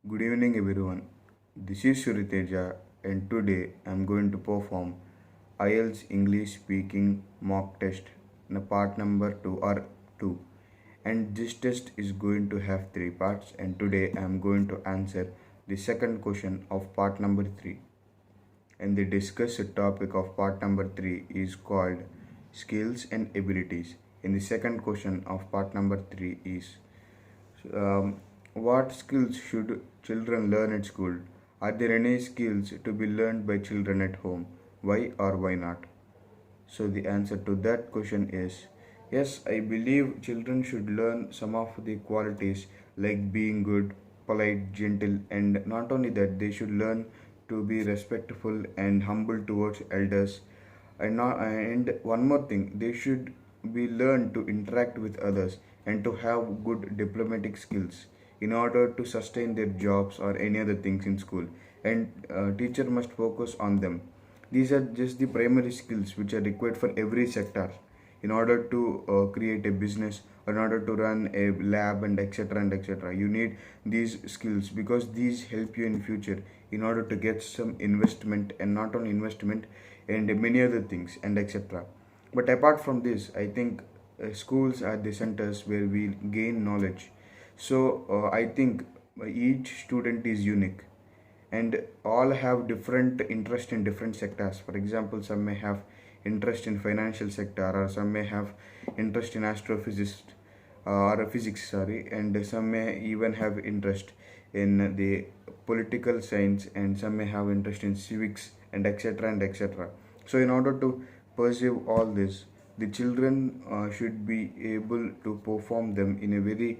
Good evening, everyone. This is Suriteja, and today I'm going to perform IELTS English Speaking Mock Test in part number 2 or 2. And this test is going to have 3 parts, and today I'm going to answer the second question of part number 3. And the discussed topic of part number 3 is called skills and abilities. And the second question of part number 3 is um, what skills should children learn at school? Are there any skills to be learned by children at home? Why or why not? So, the answer to that question is yes, I believe children should learn some of the qualities like being good, polite, gentle, and not only that, they should learn to be respectful and humble towards elders. And one more thing, they should be learn to interact with others and to have good diplomatic skills in order to sustain their jobs or any other things in school. And teacher must focus on them. These are just the primary skills which are required for every sector in order to create a business or in order to run a lab and etc and etc. You need these skills because these help you in future in order to get some investment and not only investment and many other things and etc. But apart from this, I think schools are the centers where we gain knowledge. So I think each student is unique and all have different interest in different sectors. For example, some may have interest in financial sector, or some may have interest in astrophysics or physics, sorry, and some may even have interest in the political science, and some may have interest in civics and etc and etc. So in order to pursue all this, the children should be able to perform them in a very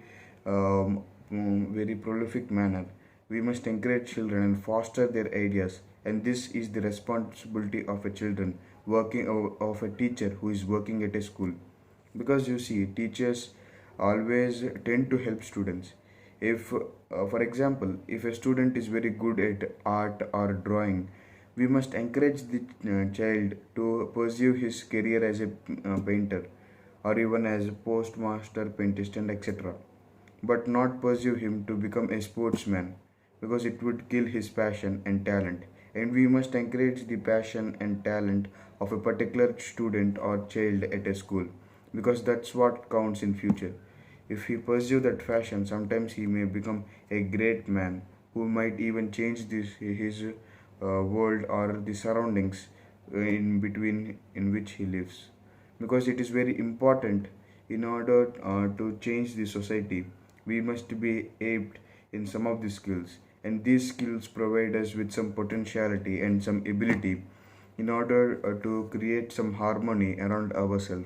prolific manner. We must encourage children and foster their ideas, and this is the responsibility of a children working of a teacher who is working at a school. Because you see, teachers always tend to help students. If, for example, if a student is very good at art or drawing, we must encourage the child to pursue his career as a painter or even as a postmaster, paintist, and etc. But not pursue him to become a sportsman because it would kill his passion and talent. And we must encourage the passion and talent of a particular student or child at a school because that's what counts in future. If he pursue that passion, sometimes he may become a great man who might even change his world or the surroundings in between in which he lives. Because it is very important in order to change the society, we must be apt in some of the skills, and these skills provide us with some potentiality and some ability in order to create some harmony around ourselves.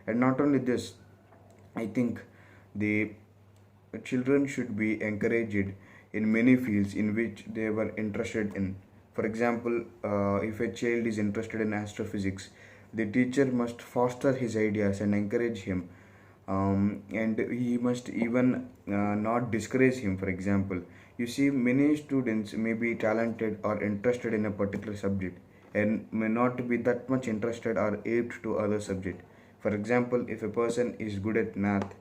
And not only this, I think the children should be encouraged in many fields in which they were interested in. For example, if a child is interested in astrophysics, the teacher must foster his ideas and encourage him, and he must even not discourage him. For example, you see, many students may be talented or interested in a particular subject and may not be that much interested or apt to other subject. For example, if a person is good at math,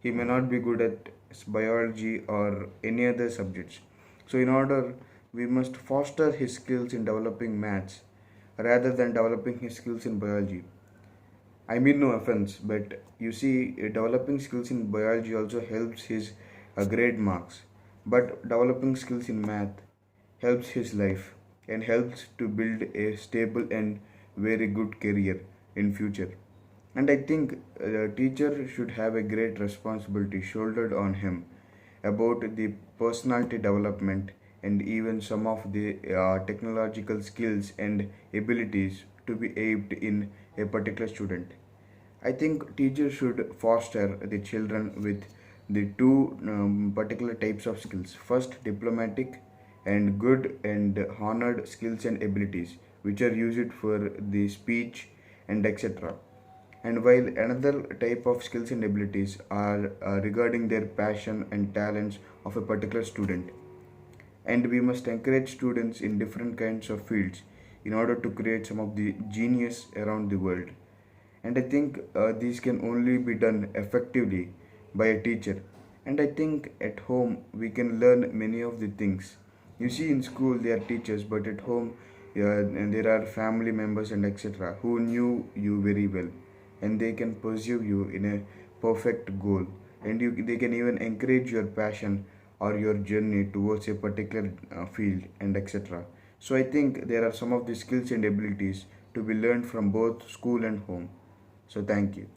he may not be good at biology or any other subjects. So in order, we must foster his skills in developing maths rather than developing his skills in biology. I mean, no offense, but you see, developing skills in biology also helps his grade marks. But developing skills in math helps his life and helps to build a stable and very good career in future. And I think the teacher should have a great responsibility shouldered on him about the personality development and even some of the technological skills and abilities to be apt in a particular student. I think teachers should foster the children with the two particular types of skills. First, diplomatic and good and honored skills and abilities, which are used for the speech and etc. And while another type of skills and abilities are regarding their passion and talents of a particular student. And we must encourage students in different kinds of fields in order to create some of the genius around the world. And I think these can only be done effectively by a teacher, And I think at home we can learn many of the things. You see, in school they are teachers, but at home, yeah, and there are family members and etc. who knew you very well, and they can pursue you in a perfect goal, and they can even encourage your passion or your journey towards a particular field and etc. So I think there are some of the skills and abilities to be learned from both school and home. So thank you.